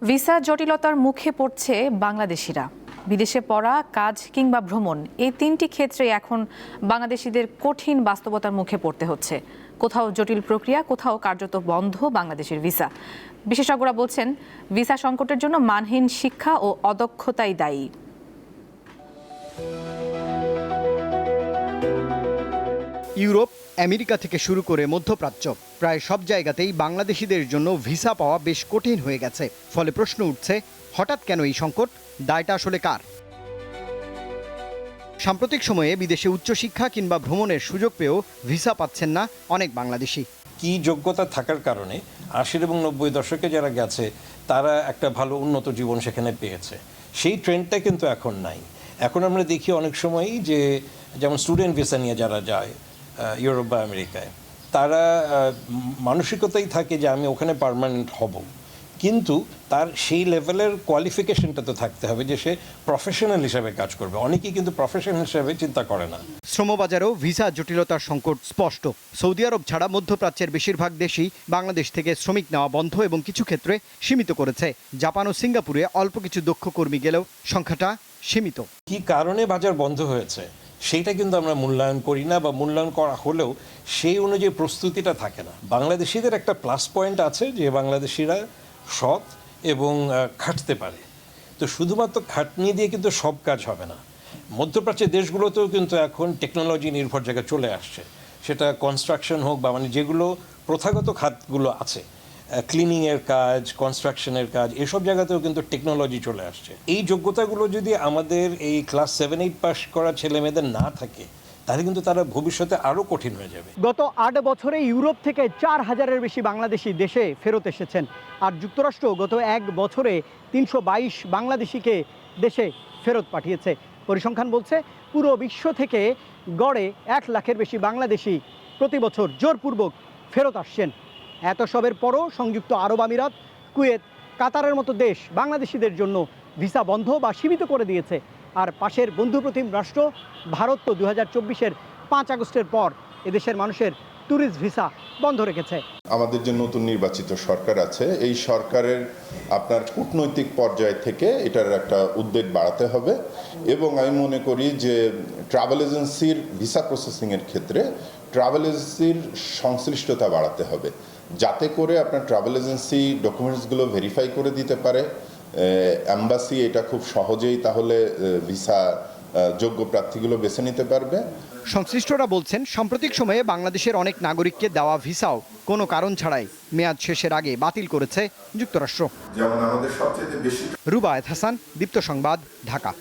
Visa জটিলতার মুখে পড়ছে বাংলাদেশিরা। বিদেশে পড়া, কাজ কিংবা ভ্রমণ, এই তিনটি ক্ষেত্রে এখন বাংলাদেশিদের কঠিন বাস্তবতার মুখে পড়তে হচ্ছে। কোথাও জটিল প্রক্রিয়া, কোথাও কার্যত বন্ধ বাংলাদেশের ভিসা। বিশেষজ্ঞরা বলছেন, ভিসা সংকটের জন্য মানহীন শিক্ষা ও অদক্ষতাই দায়ী। ইউরোপ, আমেরিকা থেকে শুরু করে মধ্যপ্রাচ্য প্রায় সব জায়গাতেই বাংলাদেশিদের জন্য ভিসা পাওয়া বেশ কঠিন হয়ে গেছে। ফলে প্রশ্ন উঠছে, হঠাৎ কেন এই সংকট? দায়টা আসলে কার? সাম্প্রতিক সময়ে বিদেশে উচ্চশিক্ষা কিংবা ভ্রমণের সুযোগ পেয়েও ভিসা পাচ্ছেন না অনেক বাংলাদেশি। কি যোগ্যতা থাকার কারণে ৮০ এবং ৯০ দশকে যারা গেছে তারা একটা ভালো উন্নত জীবন সেখানে পেয়েছে, সেই ট্রেন্ডটা কিন্তু এখন নাই। এখন আমরা দেখি অনেক সময়ই যে যেমন স্টুডেন্ট ভিসা নিয়ে যারা যায় ইউরোপ বা আমেরিকায়, তারা মানসিকতাই থাকে যে আমি ওখানে পার্মানেন্ট হব, কিন্তু তার সেই লেভেলের কোয়ালিফিকেশনটা তো থাকতে হবে যে সে প্রফেশনাল হিসাবে কাজ করবে। অনেকেই কিন্তু প্রফেশনাল হিসাবে চিন্তা করে না। শ্রমবাজারেও ভিসা জটিলতার সংকট স্পষ্ট। সৌদি আরব ছাড়া মধ্যপ্রাচ্যের বেশিরভাগ দেশই বাংলাদেশ থেকে শ্রমিক নেওয়া বন্ধ এবং কিছু ক্ষেত্রে সীমিত করেছে। জাপান ও সিঙ্গাপুরে অল্প কিছু দক্ষ কর্মী গেলেও সংখ্যাটা সীমিত। কি কারণে বাজার বন্ধ হয়েছে সেইটা কিন্তু আমরা মূল্যায়ন করি না, বা মূল্যায়ন করা হলেও সেই অনুযায়ী প্রস্তুতিটা থাকে না। বাংলাদেশিদের একটা প্লাস পয়েন্ট আছে যে বাংলাদেশিরা সৎ এবং খাটতে পারে। তো শুধুমাত্র খাটনি দিয়ে কিন্তু সব কাজ হবে না। মধ্যপ্রাচ্যের দেশগুলোতেও কিন্তু এখন টেকনোলজি নির্ভর জায়গায় চলে আসছে, সেটা কনস্ট্রাকশন হোক বা যেগুলো প্রথাগত খাতগুলো আছে, ক্লিনিংয়ের কাজ, কনস্ট্রাকশনের কাজ, এসব জায়গাতেও কিন্তু টেকনোলজি চলে আসছে। এই যোগ্যতাগুলো যদি আমাদের এই ক্লাস 7-8 পাস করা ছেলে মেয়েদের না থাকে, তাহলে কিন্তু তারা ভবিষ্যতে আরও কঠিন হয়ে যাবে। গত ৮ বছরে ইউরোপ থেকে ৪,০০০-এর বেশি বাংলাদেশি দেশে ফেরত এসেছেন। আর যুক্তরাষ্ট্র গত ১ বছরে ৩২২ বাংলাদেশিকে দেশে ফেরত পাঠিয়েছে। পরিসংখ্যান বলছে, পুরো বিশ্ব থেকে গড়ে ১ লাখের বেশি বাংলাদেশি প্রতি বছর জোরপূর্বক ফেরত আসছেন। এত সবের পরও সংযুক্ত আরব আমিরাত, কুয়েত, কাতারের মতো দেশ বাংলাদেশিদের জন্য ভিসা বন্ধ বা সীমিত করে দিয়েছে। আর পাশের বন্ধুপ্রতিম রাষ্ট্র ভারত তো ২০২৪-এর ৫ আগস্টের পর এদেশের মানুষের ট্যুরিস্ট ভিসা বন্ধ রেখেছে। আমাদের যে নতুন নির্বাচিত সরকার আছে, এই সরকারের আপনার কূটনৈতিক পর্যায় থেকে এটার একটা উদ্বেগ বাড়াতে হবে, এবং আমি মনে করি যে ট্রাভেল এজেন্সির ভিসা প্রসেসিংয়ের ক্ষেত্রে ট্রাভেল এজেন্সির সংশ্লিষ্টতা বাড়াতে হবে, যাতে করে আপনার ট্রাভেল এজেন্সি ডকুমেন্টসগুলো ভেরিফাই করে দিতে পারে। অ্যাম্বাসি এটা খুব সহজেই তাহলে ভিসা যোগ্য প্রার্থীগুলো বেছে নিতে পারবে। সংশ্লিষ্টরা বলছেন, সাম্প্রতিক সময়ে বাংলাদেশের অনেক নাগরিককে দেওয়া ভিসাও কোনো কারণ ছাড়াই মেয়াদ শেষের আগে বাতিল করেছে যুক্তরাষ্ট্র। যেমন আমাদের সবচেয়ে বেশি। রুবায়েত হাসান, দীপ্ত সংবাদ, ঢাকা।